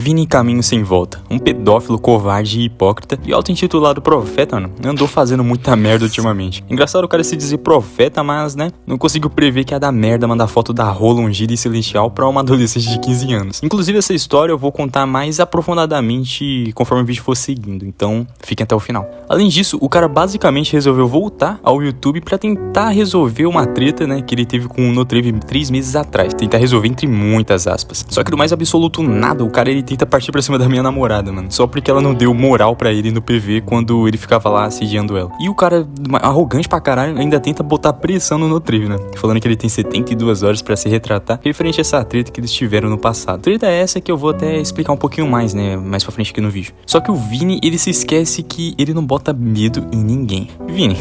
Vini caminho sem volta, um pedófilo, covarde e hipócrita e auto-intitulado profeta, mano, andou fazendo muita merda ultimamente. Engraçado o cara se dizer profeta, mas, né, não conseguiu prever que ia dar merda mandar foto da rola ungida e celestial pra uma adolescente de 15 anos. Inclusive essa história eu vou contar mais aprofundadamente conforme o vídeo for seguindo, então fiquem até o final. Além disso, o cara basicamente resolveu voltar ao YouTube pra tentar resolver uma treta, né, que ele teve com o Notrave 3 meses atrás. Tentar resolver entre muitas aspas. Só que do mais absoluto nada, o cara ele tenta partir pra cima da minha namorada, mano. Só porque ela não deu moral pra ele no PV quando ele ficava lá assediando ela. E o cara, arrogante pra caralho, ainda tenta botar pressão no Notrave, né? Falando que ele tem 72 horas pra se retratar referente a essa treta que eles tiveram no passado. Treta é essa que eu vou até explicar um pouquinho mais, né? Mais pra frente aqui no vídeo. Só que o Vini, ele se esquece que ele não bota medo em ninguém. Vini,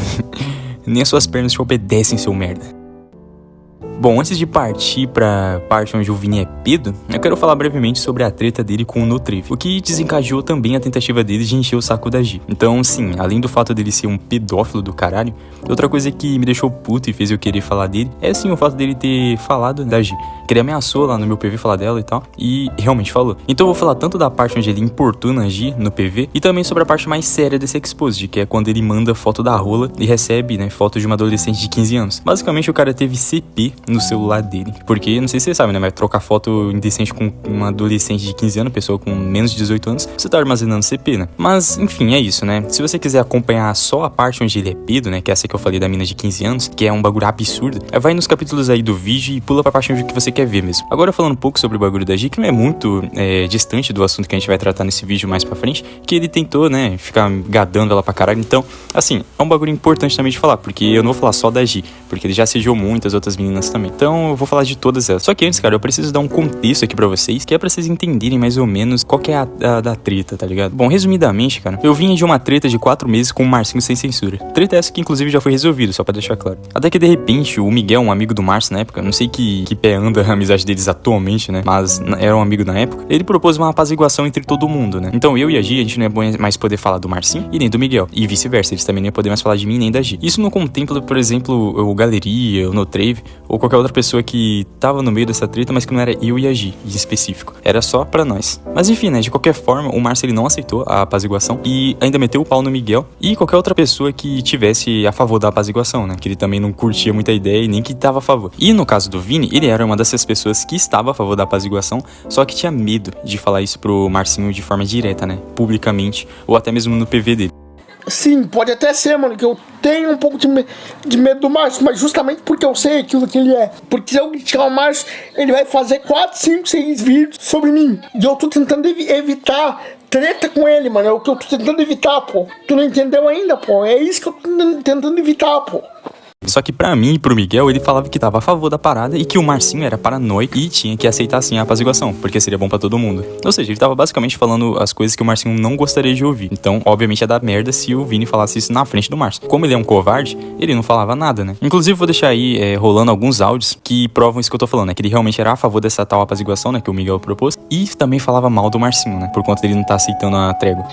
nem as suas pernas te obedecem, seu merda. Bom, antes de partir pra parte onde o Vini é pedo, eu quero falar brevemente sobre a treta dele com o Notrave, o que desencadeou também a tentativa dele de encher o saco da Gi. Então, sim, além do fato dele ser um pedófilo do caralho, outra coisa que me deixou puto e fez eu querer falar dele é sim o fato dele ter falado da Gi. Que ele ameaçou lá no meu PV falar dela e tal, e realmente falou. Então eu vou falar tanto da parte onde ele importuna a Gi no PV, e também sobre a parte mais séria desse Exposed, que é quando ele manda foto da rola e recebe, né, foto de uma adolescente de 15 anos. Basicamente o cara teve CP no celular dele, porque, não sei se você sabe, né, mas trocar foto indecente com uma adolescente de 15 anos, pessoa com menos de 18 anos, você tá armazenando CP, né? Mas, enfim, é isso, né? Se você quiser acompanhar só a parte onde ele é pedo, né, que é essa que eu falei da mina de 15 anos, que é um bagulho absurdo, vai nos capítulos aí do vídeo e pula pra parte onde que você quer ver mesmo. Agora falando um pouco sobre o bagulho da Gi, que não é muito distante do assunto que a gente vai tratar nesse vídeo mais pra frente, que ele tentou, né, ficar gadando ela pra caralho. Então, assim, é um bagulho importante também de falar, porque eu não vou falar só da Gi, porque ele já assediou muitas outras meninas também. Então, eu vou falar de todas elas. Só que antes, cara, eu preciso dar um contexto aqui pra vocês, que é pra vocês entenderem mais ou menos qual que é a da treta, tá ligado? Bom, resumidamente, cara, eu vinha de uma treta de 4 meses com o Marcinho sem censura. Treta essa que, inclusive, já foi resolvida, só pra deixar claro. Até que, de repente, o Miguel, um amigo do Márcio na época, não sei que pé anda a amizade deles atualmente, né? Mas era um amigo na época. Ele propôs uma apaziguação entre todo mundo, né? Então, eu e a Gi, a gente não ia mais poder falar do Marcinho e nem do Miguel. E vice-versa, eles também não iam poder mais falar de mim nem da Gi. Isso não contempla, por exemplo, o Galeria, o Notrave, ou qualquer outra pessoa que tava no meio dessa treta, mas que não era eu e a Gi, em específico. Era só pra nós. Mas enfim, né, de qualquer forma, o Márcio ele não aceitou a apaziguação e ainda meteu o pau no Miguel e qualquer outra pessoa que tivesse a favor da apaziguação, né, que ele também não curtia muita ideia e nem que tava a favor. E no caso do Vini, ele era uma dessas pessoas que estava a favor da apaziguação, só que tinha medo de falar isso pro Marcinho de forma direta, né, publicamente, ou até mesmo no PV dele. Sim, pode até ser, mano, que eu tenho um pouco de medo do Márcio, mas justamente porque eu sei aquilo que ele é. Porque se eu criticar o Márcio, ele vai fazer 4, 5, 6 vídeos sobre mim. E eu tô tentando evitar treta com ele, mano. É o que eu tô tentando evitar, pô. Tu não entendeu ainda, pô? É isso que eu tô tentando evitar, pô. Só que pra mim e pro Miguel, ele falava que tava a favor da parada e que o Marcinho era paranoico e tinha que aceitar sim a apaziguação, porque seria bom pra todo mundo. Ou seja, ele tava basicamente falando as coisas que o Marcinho não gostaria de ouvir. Então, obviamente ia dar merda se o Vini falasse isso na frente do Márcio. Como ele é um covarde, ele não falava nada, né? Inclusive, vou deixar aí rolando alguns áudios que provam isso que eu tô falando, né? Que ele realmente era a favor dessa tal apaziguação, né? Que o Miguel propôs. E também falava mal do Marcinho, né? Por conta dele não tá aceitando a trégua.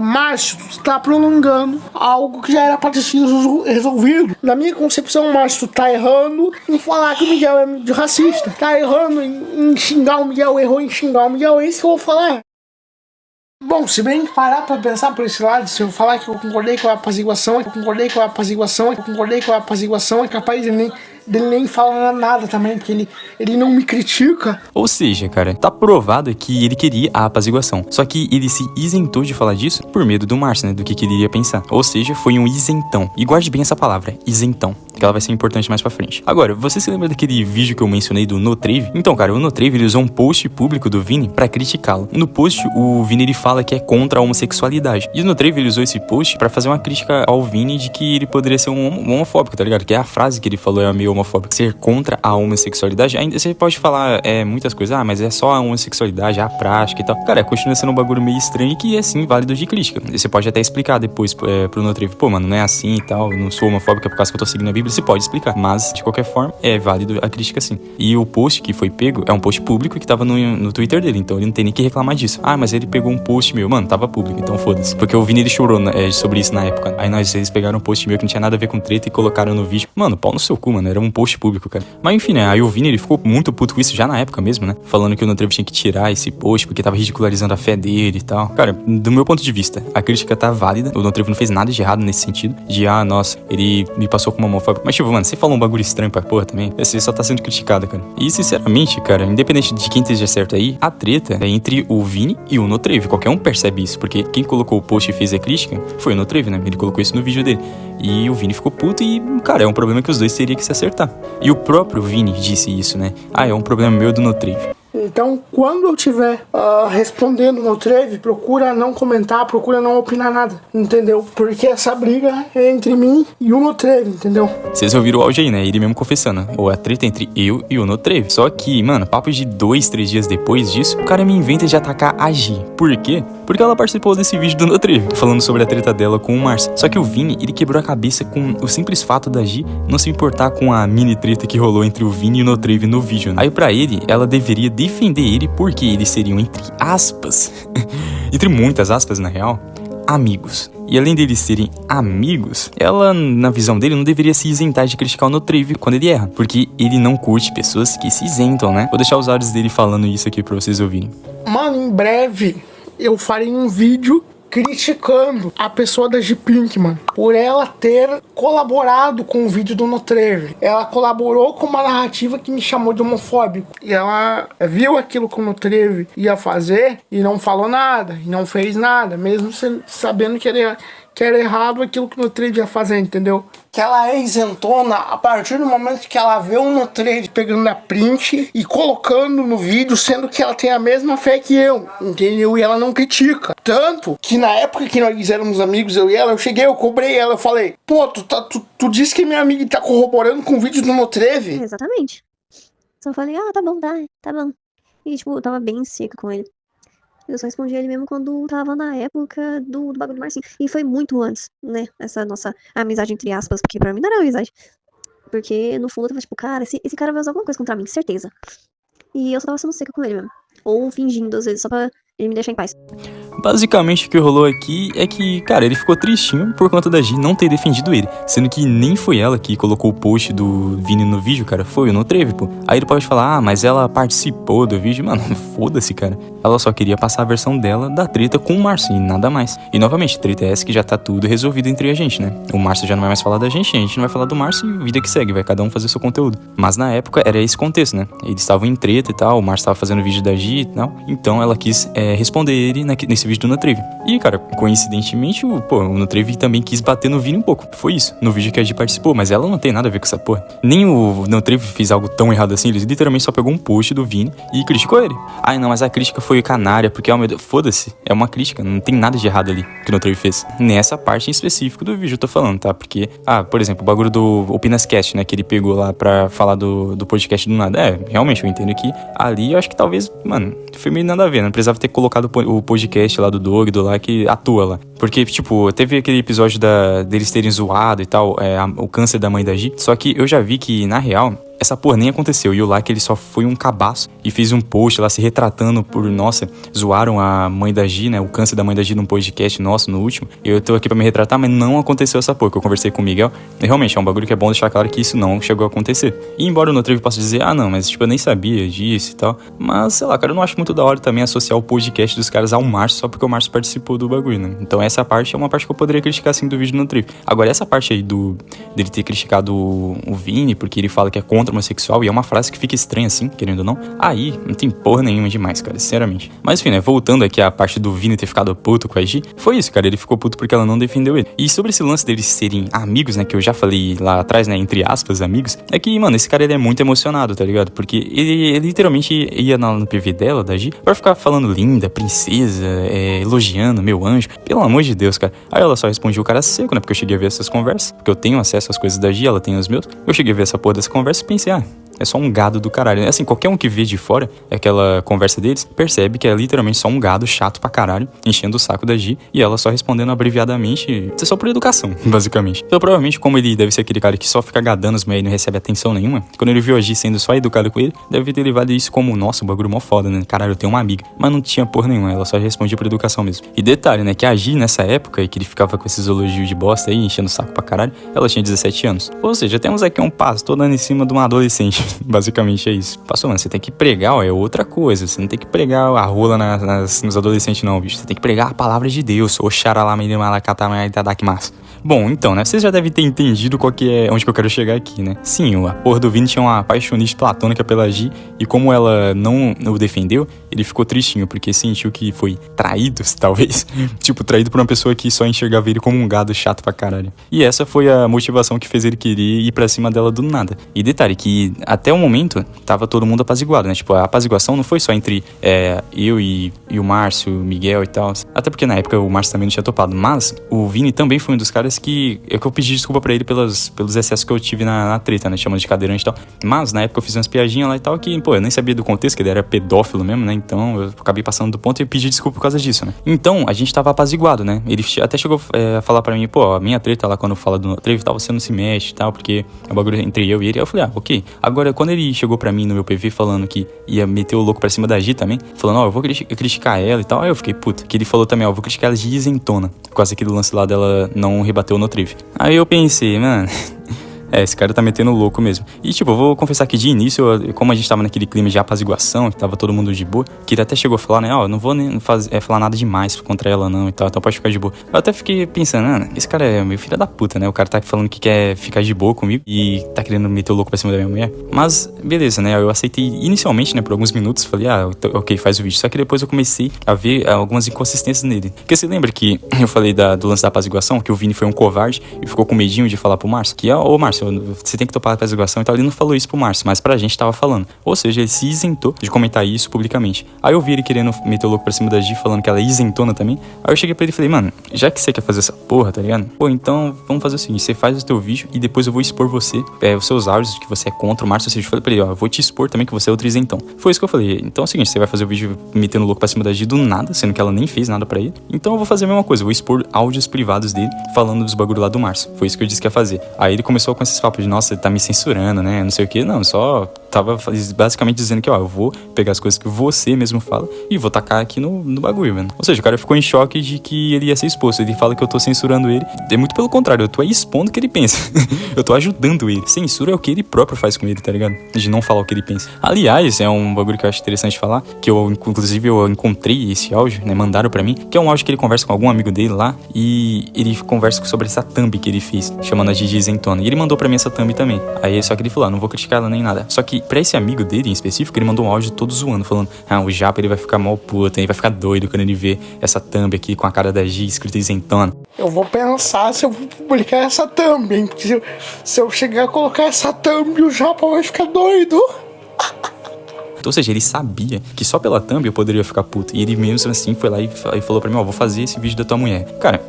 Márcio, tu tá prolongando algo que já era pra ter sido resolvido. Na minha concepção, Márcio, tu tá errando em falar que o Miguel é racista. Tá errando em xingar o Miguel, errou em xingar o Miguel, é isso que eu vou falar. Bom, se bem que parar pra pensar por esse lado, se eu falar que eu concordei com a apaziguação, é capaz de dele nem falar nada também, porque ele não me critica. Ou seja, cara, tá provado que ele queria a apaziguação. Só que ele se isentou de falar disso por medo do Márcio, né? Do que ele iria pensar. Ou seja, foi um isentão. E guarde bem essa palavra, isentão, que ela vai ser importante mais pra frente. Agora, você se lembra daquele vídeo que eu mencionei do Notrave? Então, cara, o Notrave ele usou um post público do Vini pra criticá-lo. No post, o Vini ele fala que é contra a homossexualidade. E o Notrave ele usou esse post pra fazer uma crítica ao Vini de que ele poderia ser um homofóbico, tá ligado? Que é a frase que ele falou é meio homofóbico, ser contra a homossexualidade. Ainda você pode falar muitas coisas, mas é só a homossexualidade, a prática e tal. Cara, continua sendo um bagulho meio estranho e que é sim válido de crítica. E você pode até explicar depois pro Notrave, pô, mano, não é assim e tal, eu não sou homofóbico, é por causa que eu tô seguindo a Bíblia. sobre se pode explicar. Mas, de qualquer forma, é válido a crítica sim. E o post que foi pego é um post público que tava no Twitter dele, então ele não tem nem que reclamar disso. Ah, mas ele pegou um post meu. Mano, tava público, então foda-se. Porque o Vini, ele chorou sobre isso na época. Aí eles pegaram um post meu que não tinha nada a ver com treta e colocaram no vídeo. Mano, pau no seu cu, mano. Era um post público, cara. Mas enfim, né? Aí o Vini, ele ficou muito puto com isso já na época mesmo, né? Falando que o Notrevi tinha que tirar esse post porque tava ridicularizando a fé dele e tal. Cara, do meu ponto de vista, a crítica tá válida. O Notrevi não fez nada de errado nesse sentido. De, nossa, ele me passou como homofóbico. Mas, tipo, mano, você falou um bagulho estranho pra porra também. Você só tá sendo criticado, cara. E, sinceramente, cara, independente de quem esteja certo aí, a treta é entre o Vini e o Notrevi. Qualquer um percebe isso, porque quem colocou o post e fez a crítica foi o Notrevi, né? Ele colocou isso no vídeo dele. E o Vini ficou puto e, cara, é um problema que os dois teriam que se acertar. E o próprio Vini disse isso, né? É um problema meu do Notrevi. Então, quando eu estiver respondendo no Treve, procura não comentar, procura não opinar nada, entendeu? Porque essa briga é entre mim e o Notrevi, entendeu? Vocês ouviram o áudio aí, né? Ele mesmo confessando. Ou a treta entre eu e o Notrevi. Só que, mano, papo de 2, 3 dias depois disso, o cara me inventa de atacar a Gi. Por quê? Porque ela participou desse vídeo do Notrevi, falando sobre a treta dela com o Márcio. Só que o Vini, ele quebrou a cabeça com o simples fato da Gi não se importar com a mini treta que rolou entre o Vini e o Notrevi no vídeo, né? Aí pra ele, ela deveria defender ele porque eles seriam, entre aspas, entre muitas aspas na real, amigos. E além deles serem amigos, ela, na visão dele, não deveria se isentar de criticar o Notrevi quando ele erra, porque ele não curte pessoas que se isentam, né? Vou deixar os áudios dele falando isso aqui pra vocês ouvirem. Mano, em breve eu farei um vídeo criticando a pessoa da G-Pink, mano, por ela ter colaborado com o vídeo do Notrevi. Ela colaborou com uma narrativa que me chamou de homofóbico. E ela viu aquilo que o Notrevi ia fazer e não falou nada, e não fez nada, mesmo sabendo que era errado aquilo que o Notrevi ia fazer, entendeu? Que ela é isentona a partir do momento que ela vê o Notrevi pegando a print e colocando no vídeo, sendo que ela tem a mesma fé que eu, entendeu? E ela não critica. Tanto que na época que nós éramos amigos, eu e ela, eu cobrei ela, eu falei, pô, tu disse que minha amiga tá corroborando com o vídeo do Notrevi? Exatamente. Só falei, tá bom, tá bom. E, tipo, eu tava bem seca com ele. Eu só respondi ele mesmo quando tava na época do bagulho do Marcinho. E foi muito antes, né? Essa nossa amizade, entre aspas, porque pra mim não era amizade. Porque, no fundo, eu tava tipo, cara, esse cara vai usar alguma coisa contra mim, certeza. E eu só tava sendo seca com ele mesmo. Ou fingindo, às vezes, só pra ele me deixar em paz. Basicamente o que rolou aqui é que, cara, ele ficou tristinho por conta da Gi não ter defendido ele. Sendo que nem foi ela que colocou o post do Vini no vídeo, cara. Foi o Notrevi, pô. Aí ele pode falar, mas ela participou do vídeo. Mano, foda-se, cara. Ela só queria passar a versão dela da treta com o Márcio e nada mais. E novamente, treta é essa que já tá tudo resolvido entre a gente, né? O Márcio já não vai mais falar da gente, a gente não vai falar do Márcio e vida que segue, vai cada um fazer seu conteúdo. Mas na época era esse contexto, né? Eles estavam em treta e tal, o Márcio tava fazendo vídeo da Gi e tal. Então ela quis responder ele nesse vídeo do Notrevi. E, cara, coincidentemente, o Notrevi também quis bater no Vini um pouco. Foi isso, no vídeo que a Gi participou, mas ela não tem nada a ver com essa porra. Nem o Notrevi fez algo tão errado assim, ele literalmente só pegou um post do Vini e criticou ele. Ai, não, mas a crítica foi canária, porque, meu Deus, foda-se, é uma crítica, não tem nada de errado ali que o Notrevi fez. Nessa parte em específico do vídeo eu tô falando, tá? Porque, por exemplo, o bagulho do Opinascast, né, que ele pegou lá pra falar do podcast do nada. Realmente, eu entendo que ali eu acho que talvez, mano, foi meio nada a ver, não precisava ter colocado o podcast lá do Doug, do lá, que atua lá. Porque, tipo, teve aquele episódio deles terem zoado e tal, o câncer da mãe da Gi. Só que eu já vi que, na real, essa porra nem aconteceu. E o Lack, ele só foi um cabaço e fez um post lá se retratando por, nossa, zoaram a mãe da Gi, né? O câncer da mãe da Gi num podcast nosso, no último. Eu tô aqui pra me retratar, mas não aconteceu essa porra, que eu conversei com o Miguel. E realmente, é um bagulho que é bom deixar claro que isso não chegou a acontecer. E embora o Notrevi possa dizer, não, mas tipo, eu nem sabia disso e tal. Mas, sei lá, cara, eu não acho muito da hora também associar o podcast dos caras ao Márcio só porque o Márcio participou do bagulho, né? Então essa parte é uma parte que eu poderia criticar, assim, do vídeo do Notrevi. Agora, essa parte aí dele ter criticado o Vini, porque ele fala que é contra homossexual, e é uma frase que fica estranha assim, querendo ou não, aí não tem porra nenhuma demais, cara, sinceramente. Mas enfim, né, voltando aqui à parte do Vini ter ficado puto com a Gi, foi isso, cara, ele ficou puto porque ela não defendeu ele. E sobre esse lance deles serem amigos, né, que eu já falei lá atrás, né, entre aspas, amigos, é que, mano, esse cara, ele é muito emocionado, tá ligado? Porque ele literalmente ia no PV dela, da Gi, pra ficar falando linda, princesa, elogiando, meu anjo, pelo amor de Deus, cara. Aí ela só respondia o cara seco, né, porque eu cheguei a ver essas conversas, porque eu tenho acesso às coisas da Gi, ela tem os meus. Eu cheguei a ver essa porra dessa conversa e pensei, é só um gado do caralho. Assim, qualquer um que vê de fora aquela conversa deles, percebe que é literalmente só um gado chato pra caralho, enchendo o saco da Gi, e ela só respondendo abreviadamente, isso é só por educação, basicamente. Então, provavelmente, como ele deve ser aquele cara que só fica gadando as mulheres e não recebe atenção nenhuma, quando ele viu a Gi sendo só educado com ele, deve ter levado isso como, nossa, o bagulho mó foda, né? Caralho, eu tenho uma amiga. Mas não tinha porra nenhuma, ela só respondia por educação mesmo. E detalhe, né, que a Gi, nessa época, que ele ficava com esses elogios de bosta aí, enchendo o saco pra caralho, ela tinha 17 anos. Ou seja, temos aqui um pastor dando em cima de uma adolescente. Basicamente é isso. Pastor, mano, você tem que pregar, ó, é outra coisa. Você não tem que pregar a rola nos adolescentes, não, bicho. Você tem que pregar a palavra de Deus. Oxará lá, menino, malacatá, itadakimasu. Bom, então, né, vocês já devem ter entendido qual que é, onde que eu quero chegar aqui, né? Sim, a porra do Vini tinha uma paixonite platônica pela Gi, e como ela não o defendeu, ele ficou tristinho, porque sentiu que foi traído, talvez. Tipo, traído por uma pessoa que só enxergava ele como um gado chato pra caralho. E essa foi a motivação que fez ele querer ir pra cima dela do nada. E detalhe, que até o momento, tava todo mundo apaziguado, né? Tipo, a apaziguação não foi só entre eu e o Márcio, o Miguel e tal. Até porque na época o Márcio também não tinha topado. Mas o Vini também foi um dos caras que eu pedi desculpa pra ele pelos excessos que eu tive na treta, né? Chamando de cadeirante e tal. Mas na época eu fiz umas piadinhas lá e tal que, pô, eu nem sabia do contexto, que ele era pedófilo mesmo, né? Então eu acabei passando do ponto e pedi desculpa por causa disso, né? Então a gente tava apaziguado, né? Ele até chegou a falar pra mim, pô, a minha treta lá, quando fala do treta e tal, você não se mexe e tal, porque é um bagulho entre eu e ele. Aí eu falei, ok. Agora, quando ele chegou pra mim no meu PV falando que ia meter o louco pra cima da Gi também, falando, eu vou criticar ela e tal, aí eu fiquei, puta. Que ele falou também, eu vou criticar ela de isentona, por causa aquele lance lá dela não rebateu no Triv. Aí eu pensei, mano... esse cara tá metendo louco mesmo. E tipo, eu vou confessar que de início, como a gente tava naquele clima de apaziguação, que tava todo mundo de boa, que ele até chegou a falar, né, eu não vou nem falar nada demais contra ela não e tal, então pode ficar de boa. Eu até fiquei pensando, esse cara é meu filho da puta, né, o cara tá falando que quer ficar de boa comigo e tá querendo meter o louco pra cima da minha mulher. Mas, beleza, né, eu aceitei inicialmente, né, por alguns minutos, falei, ok, faz o vídeo. Só que depois eu comecei a ver algumas inconsistências nele. Porque você lembra que eu falei do lance da apaziguação, que o Vini foi um covarde e ficou com medinho de falar pro Márcio, que, ô Márcio, você tem que topar a apaziguação e tal. Ele não falou isso pro Márcio, mas pra gente tava falando. Ou seja, ele se isentou de comentar isso publicamente. Aí eu vi ele querendo meter o louco pra cima da Gi, falando que ela é isentona também. Aí eu cheguei pra ele e falei, mano, já que você quer fazer essa porra, tá ligado? Pô, então vamos fazer o seguinte, você faz o teu vídeo e depois eu vou expor você, os seus áudios que você é contra o Márcio. Ou seja, eu falei pra ele, eu vou te expor também que você é outro isentão. Foi isso que eu falei. Então é o seguinte, você vai fazer o vídeo metendo o louco pra cima da Gi do nada, sendo que ela nem fez nada pra ele. Então eu vou fazer a mesma coisa, eu vou expor áudios privados dele falando dos bagulho lá do Márcio. Foi isso que eu disse que ia fazer. Aí ele começou com esses papos de, nossa, ele tá me censurando, né? Não sei o que. Não, só tava basicamente dizendo que, eu vou pegar as coisas que você mesmo fala e vou tacar aqui no bagulho, mano. Ou seja, o cara ficou em choque de que ele ia ser exposto. Ele fala que eu tô censurando ele. É muito pelo contrário, eu tô expondo o que ele pensa. Eu tô ajudando ele. Censura é o que ele próprio faz com ele, tá ligado? De não falar o que ele pensa. Aliás, é um bagulho que eu acho interessante falar, que inclusive, eu encontrei esse áudio, né? Mandaram pra mim, que é um áudio que ele conversa com algum amigo dele lá e ele conversa sobre essa thumb que ele fez, chamando a Gigi isentona. E ele mandou pra mim essa thumb também. Aí, só que ele falou, não vou criticar ela nem nada. Só que pra esse amigo dele em específico, ele mandou um áudio todo zoando, falando, o Japa, ele vai ficar mal puto, ele vai ficar doido quando ele vê essa thumb aqui com a cara da Gi escrita isentona. Eu vou pensar se eu vou publicar essa thumb, hein? Porque se eu chegar a colocar essa thumb, o Japa vai ficar doido. Ou seja, ele sabia que só pela thumb eu poderia ficar puto. E ele mesmo assim foi lá e falou pra mim, vou fazer esse vídeo da tua mulher. Cara...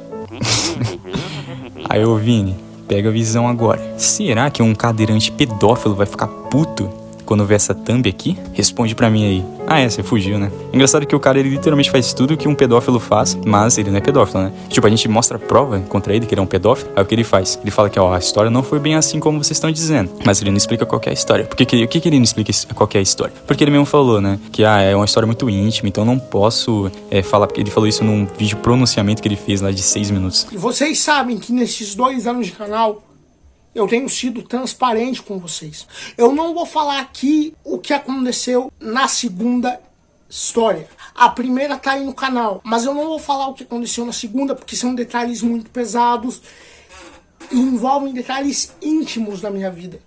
Aí, ô Vini, pega a visão agora. Será que um cadeirante pedófilo vai ficar puto quando vê essa thumb aqui? Responde pra mim aí. Você fugiu, né? Engraçado que o cara, ele literalmente faz tudo que um pedófilo faz, mas ele não é pedófilo, né? Tipo, a gente mostra prova contra ele que ele é um pedófilo, aí o que ele faz? Ele fala que, a história não foi bem assim como vocês estão dizendo, mas ele não explica qual que é a história. O que ele não explica qual que é a história? Porque ele mesmo falou, né? Que, é uma história muito íntima, então não posso falar, porque ele falou isso num vídeo pronunciamento que ele fez lá de 6 minutos. E vocês sabem que nesses 2 anos de canal, eu tenho sido transparente com vocês. Eu não vou falar aqui o que aconteceu na segunda história. A primeira tá aí no canal, mas eu não vou falar o que aconteceu na segunda, porque são detalhes muito pesados e envolvem detalhes íntimos da minha vida.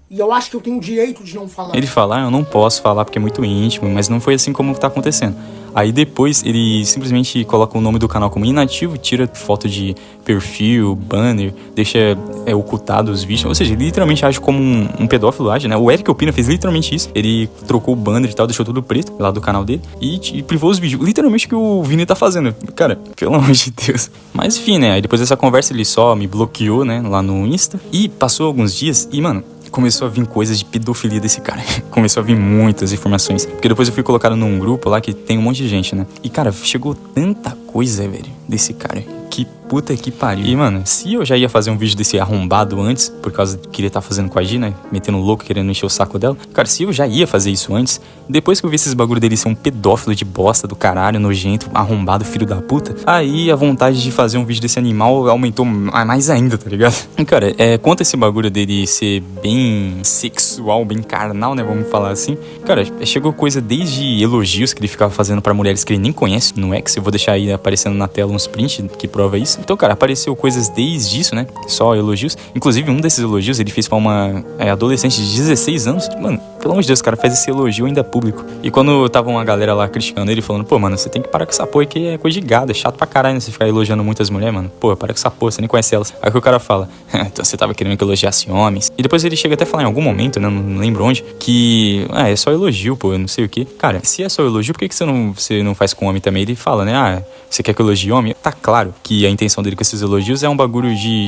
E eu acho que eu tenho o direito de não falar. Ele fala, eu não posso falar porque é muito íntimo, mas não foi assim como tá acontecendo. Aí depois ele simplesmente coloca o nome do canal como inativo, tira foto de perfil, banner, deixa ocultado os vídeos. Ou seja, ele literalmente age como um pedófilo age, né? O Eric Opina fez literalmente isso. Ele trocou o banner e tal, deixou tudo preto lá do canal dele e privou os vídeos. Literalmente o que o Vini tá fazendo. Cara, pelo amor de Deus. Mas enfim, né? Aí depois dessa conversa ele só me bloqueou, né? Lá no Insta. E passou alguns dias e, mano... começou a vir coisas de pedofilia desse cara. Começou a vir muitas informações. Porque depois eu fui colocado num grupo lá que tem um monte de gente, né? E, cara, chegou tanta coisa, velho, desse cara. Que puta que pariu. E, mano, se eu já ia fazer um vídeo desse arrombado antes, por causa de querer estar fazendo com a Gi, né? Metendo louco, querendo encher o saco dela. Cara, se eu já ia fazer isso antes, depois que eu vi esses bagulho dele ser um pedófilo de bosta do caralho, nojento, arrombado, filho da puta, aí a vontade de fazer um vídeo desse animal aumentou mais ainda, tá ligado? E, cara, quanto esse bagulho dele ser bem sexual, bem carnal, né? Vamos falar assim. Cara, chegou coisa desde elogios que ele ficava fazendo pra mulheres que ele nem conhece no X. Eu vou deixar aí aparecendo na tela uns prints que prova isso. Então, cara, apareceu coisas desde isso, né? Só elogios. Inclusive, um desses elogios ele fez pra uma adolescente de 16 anos. Mano, pelo amor de Deus, cara, faz esse elogio ainda público. E quando tava uma galera lá criticando ele, falando, pô, mano, você tem que parar com essa porra que é coisa de gado, é chato pra caralho, né? Você ficar elogiando muitas mulheres, mano. Pô, para com essa porra, você nem conhece elas. Aí que o cara fala, então você tava querendo que eu elogiasse homens. E depois ele chega até a falar em algum momento, né? Não lembro onde, que é só elogio, pô, eu não sei o que. Cara, se é só elogio, por que você não faz com homem também? Ele fala, né? Você quer que eu elogie homem? Tá claro que a intenção dele com esses elogios é um bagulho de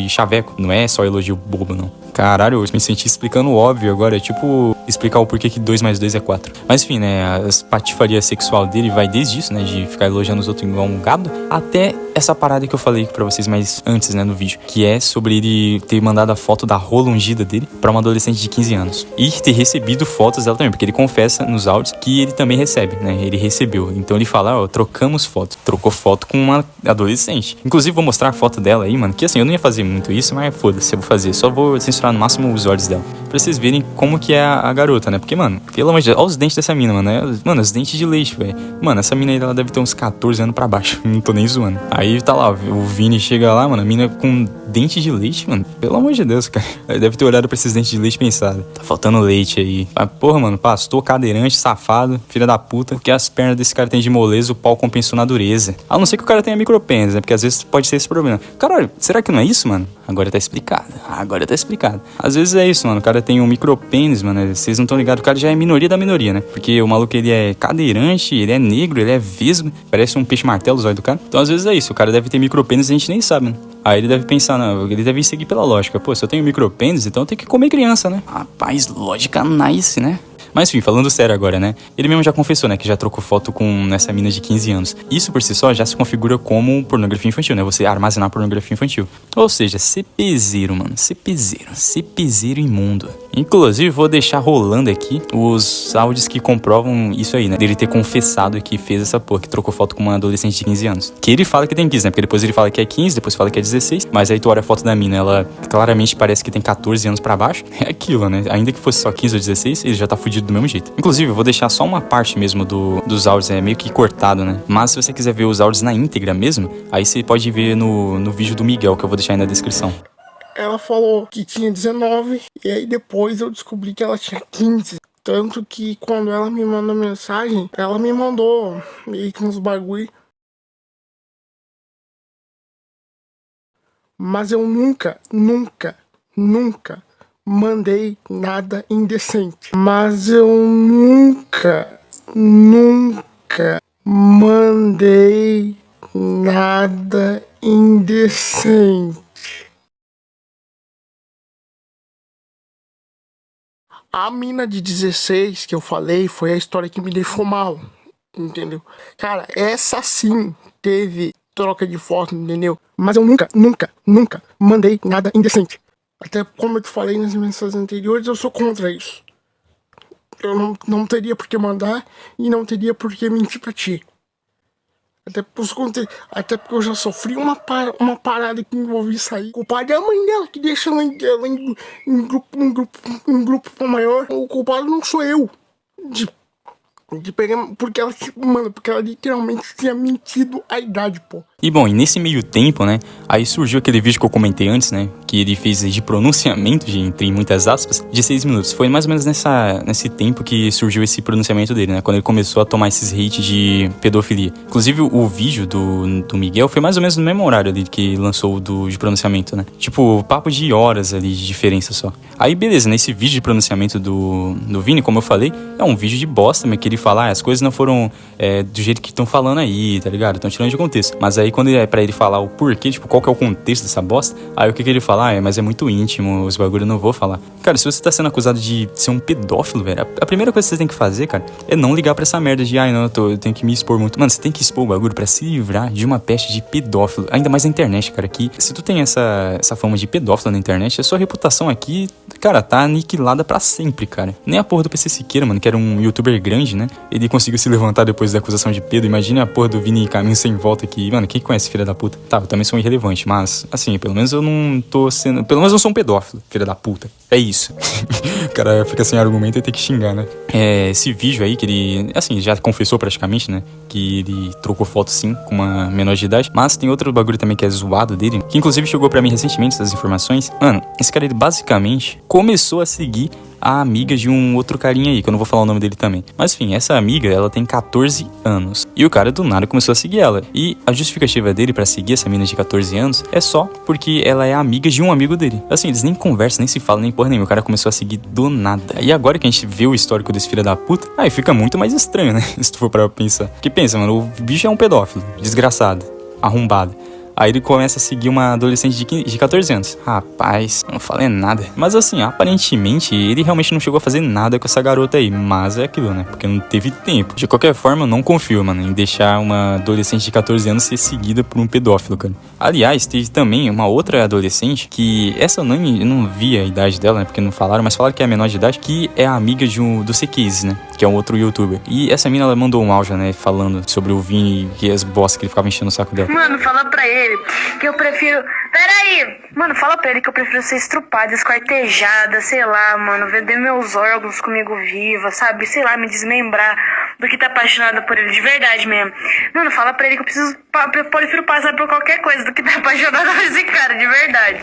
chaveco, não é só elogio bobo, não. Caralho, eu me senti explicando o óbvio agora, é tipo explicar o porquê que 2 mais 2 é 4. Mas enfim, né, a patifaria sexual dele vai desde isso, né, de ficar elogiando os outros igual um gado, até essa parada que eu falei pra vocês mais antes, né, no vídeo, que é sobre ele ter mandado a foto da rola ungida dele pra uma adolescente de 15 anos. E ter recebido fotos dela também, porque ele confessa nos áudios que ele também recebe, né, ele recebeu. Então ele fala, ó, trocamos foto. Trocou foto com uma adolescente. Inclusive vou mostrar a foto dela aí, mano, que assim, eu não ia fazer muito isso, mas foda-se, eu vou fazer. Só vou censurar no máximo os olhos dela, pra vocês verem como que é a garota, né, porque, mano, pelo amor de Deus, olha os dentes dessa mina, mano, mano, os dentes de leite, velho. Mano, essa mina aí, ela deve ter uns 14 anos pra baixo, não tô nem zoando. Aí tá lá, o Vini chega lá, mano, a mina com dente de leite, mano, pelo amor de Deus, cara. Ele deve ter olhado pra esses dentes de leite e pensado, tá faltando leite aí. Mas, porra, mano, pastor, cadeirante, safado, filha da puta, porque as pernas desse cara tem de moleza, o pau compensou na dureza. A não ser que o cara tenha micropênis, né, porque às vezes pode ser esse problema. Caralho, será que não é isso, mano? Agora tá explicado. Agora tá explicado. Às vezes é isso, mano. O cara tem um micropênis, mano. Vocês não estão ligados. O cara já é minoria da minoria, né? Porque o maluco, ele é cadeirante, ele é negro, ele é vesgo. Parece um peixe-martelo, os olhos do cara. Então, às vezes é isso. O cara deve ter micropênis e a gente nem sabe, né? Aí ele deve pensar, não, ele deve seguir pela lógica. Pô, se eu tenho micropênis, então eu tenho que comer criança, né? Rapaz, lógica nice, né? Mas enfim, falando sério agora, né? Ele mesmo já confessou, né? Que já trocou foto com essa mina de 15 anos. Isso por si só já se configura como pornografia infantil, né? Você armazenar pornografia infantil. Ou seja, CPZero, mano. CPZero imundo. Inclusive, vou deixar rolando aqui os áudios que comprovam isso aí, né? Dele ter confessado que fez essa porra, que trocou foto com uma adolescente de 15 anos. Que ele fala que tem 15, né? Porque depois ele fala que é 15, depois fala que é 16. Mas aí tu olha a foto da mina, ela claramente parece que tem 14 anos pra baixo. É aquilo, né? Ainda que fosse só 15 ou 16, ele já tá fudido do mesmo jeito. Inclusive, eu vou deixar só uma parte mesmo dos áudios, meio que cortado, né? Mas se você quiser ver os áudios na íntegra mesmo, aí você pode ver no vídeo do Miguel, que eu vou deixar aí na descrição. Ela falou que tinha 19, e aí depois eu descobri que ela tinha 15. Tanto que quando ela me mandou mensagem, ela me mandou meio que uns bagulho. Mas eu nunca mandei nada indecente. Mas eu nunca mandei nada indecente. A mina de 16 que eu falei foi a história que me deixou mal, entendeu? Cara, essa sim teve troca de foto, entendeu? Mas eu nunca mandei nada indecente. Até como eu te falei nas mensagens anteriores, eu sou contra isso. Eu não teria por que mandar e não teria por que mentir pra ti. Até porque eu já sofri uma parada que envolvia isso aí. O culpado é a mãe dela, que deixa ela em grupo maior. O culpado não sou eu. De pegar, porque ela literalmente tinha mentido a idade, pô. E bom, e nesse meio tempo, né, aí surgiu aquele vídeo que eu comentei antes, né, que ele fez de pronunciamento, entre muitas aspas, de 6 minutos. Foi mais ou menos nesse tempo que surgiu esse pronunciamento dele, né, quando ele começou a tomar esses hate de pedofilia. Inclusive, o vídeo do Miguel foi mais ou menos no mesmo horário ali que lançou o de pronunciamento, né. Tipo, papo de horas ali de diferença só. Aí, beleza, nesse vídeo de pronunciamento do Vini, como eu falei, é um vídeo de bosta, mas que ele falar, as coisas não foram do jeito que estão falando aí, tá ligado? Estão tirando de contexto. Mas aí quando é pra ele falar o porquê, tipo, qual que é o contexto dessa bosta, aí o que ele fala? Mas é muito íntimo, os bagulho eu não vou falar. Cara, se você tá sendo acusado de ser um pedófilo, velho, a primeira coisa que você tem que fazer, cara, é não ligar pra essa merda de, não, eu tenho que me expor muito. Mano, você tem que expor o bagulho pra se livrar de uma peste de pedófilo. Ainda mais na internet, cara, que se tu tem essa fama de pedófilo na internet, a sua reputação aqui, cara, tá aniquilada pra sempre, cara. Nem a porra do PC Siqueira, mano, que era um youtuber grande, né? Ele conseguiu se levantar depois da acusação de pedo. Imagina a porra do Vini Caminho Sem Volta aqui. Mano, quem conhece filha da puta? Tá, eu também sou irrelevante, mas, assim, pelo menos eu não tô sendo... Pelo menos eu sou um pedófilo, filha da puta. É isso. O cara fica sem argumento e tem que xingar, né? Esse vídeo aí que ele, assim, já confessou praticamente, né? Que ele trocou foto sim com uma menor de idade. Mas tem outro bagulho também que é zoado dele, que inclusive chegou pra mim recentemente essas informações. Mano, esse cara, ele basicamente começou a seguir a amiga de um outro carinha aí, que eu não vou falar o nome dele também. Mas enfim, essa amiga, ela tem 14 anos. E o cara do nada começou a seguir ela. E a justificativa dele pra seguir essa menina de 14 anos é só porque ela é amiga de um amigo dele. Assim, eles nem conversam, nem se falam, nem porra nenhuma. O cara começou a seguir do nada. E agora que a gente vê o histórico desse filho da puta, aí fica muito mais estranho, né? Se tu for pra pensar. Porque pensa, mano, o bicho é um pedófilo, desgraçado, arrombado. Aí ele começa a seguir uma adolescente de 14 anos. Rapaz, não falei nada. Mas assim, aparentemente, ele realmente não chegou a fazer nada com essa garota aí. Mas é aquilo, né? Porque não teve tempo. De qualquer forma, eu não confio, mano, em deixar uma adolescente de 14 anos ser seguida por um pedófilo, cara. Aliás, teve também uma outra adolescente que... Essa eu não vi a idade dela, né? Porque não falaram, mas falaram que é menor de idade. Que é a amiga do C-Case, né? Que é um outro youtuber. E essa mina, ela mandou um áudio, né? Falando sobre o Vini e as bosta que ele ficava enchendo o saco dela. Mano, fala pra ele que eu prefiro... Peraí! Mano, fala pra ele que eu prefiro ser estrupada, esquartejada, sei lá, mano, vender meus órgãos comigo viva, sabe? Sei lá, me desmembrar do que tá apaixonada por ele, de verdade mesmo. Mano, fala pra ele que eu prefiro passar por qualquer coisa do que tá apaixonada por esse cara, de verdade.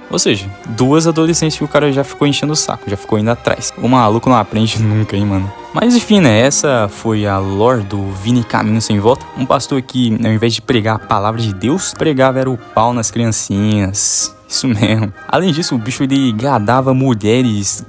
Ou seja, duas adolescentes que o cara já ficou enchendo o saco, já ficou indo atrás. O maluco não aprende nunca, hein, mano. Mas enfim, né, essa foi a lore do Vini Caminho Sem Volta. Um pastor que, ao invés de pregar a palavra de Deus, pregava era o pau nas criancinhas. Isso mesmo. Além disso, o bicho, ele gadava mulheres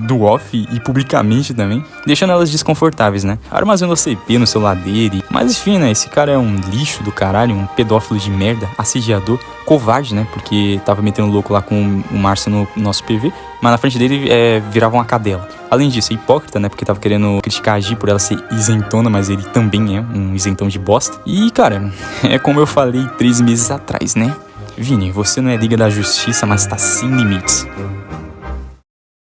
do off e publicamente também, deixando elas desconfortáveis, né? Armazenando CP no celular dele. Mas enfim, né? Esse cara é um lixo do caralho, um pedófilo de merda, assediador, covarde, né? Porque tava metendo louco lá com o Márcio no nosso PV, mas na frente dele virava uma cadela. Além disso, é hipócrita, né? Porque tava querendo criticar a Gi por ela ser isentona, mas ele também é um isentão de bosta. E, cara, é como eu falei 3 meses atrás, né? Vini, você não é Liga da Justiça, mas tá sem limites.